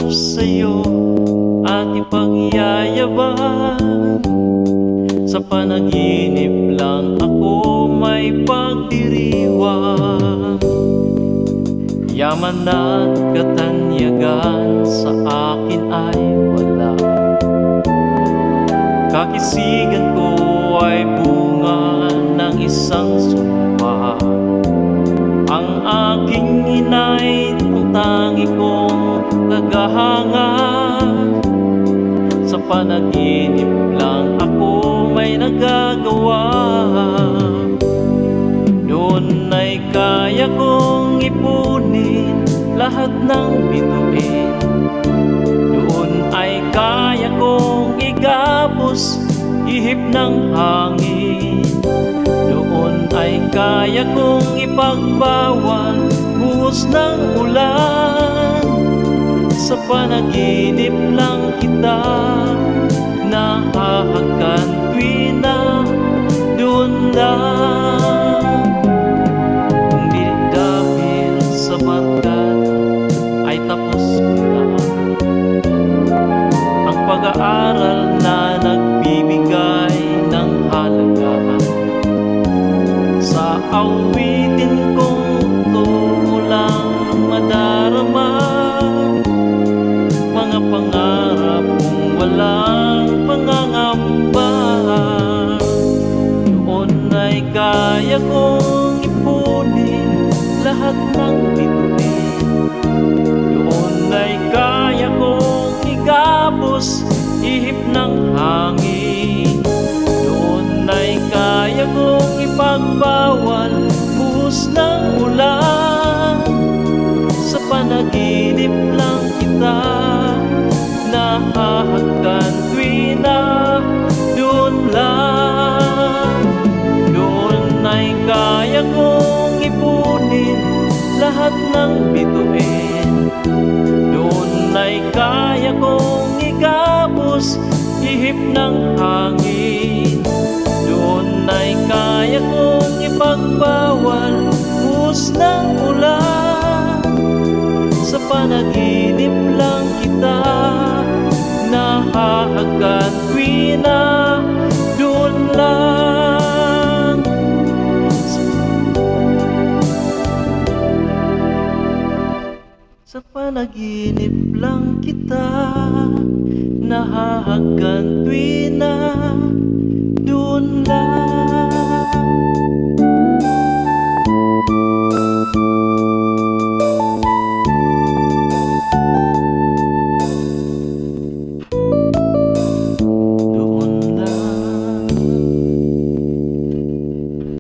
sumakop sa'yo at ipagyayabang. Sa panaginip lang ako may pagdiriwang. Yaman at katanyagan sa akin ay wala. Kakisigan ko ay bunga ng isang sumpa. Ang aking inay ang tangi kong tagahanga. Sa panaginip lang ako may nagagawa. Noon ay kaya kong ipunin lahat ng bituin. Noon ay kaya kong igapos ihip ng hangin. Noon ay kaya kong ipagbawal buhos ng ulan. Sa panaginip lang kita nahahagan tuwing na doon lang. Kung di dahil sa bagat ay tapos ko na ang pag-aaral na nagbibigay ng halaga. Sa awitin kong to lang madarama mga pangarap kong walang pangangamba. Noon ay kaya kong ipunin lahat ng bituin. Noon ay kaya kong igapos ihip ng hangin. Noon ay kaya kong ipagbawal buhos ng ulan. Sa panaginip lang kita nahahagan tuwing na doon lang. Doon ay kaya kong ipunin lahat ng bituin. Doon ay kaya kong igapos ihip ng hangin. Doon ay kaya kong ipagbawal buhos ng ulan. Sa panaginip lang kita nahahagan tuwing na doon lang. Sa panaginip lang kita nahahagan tuwing na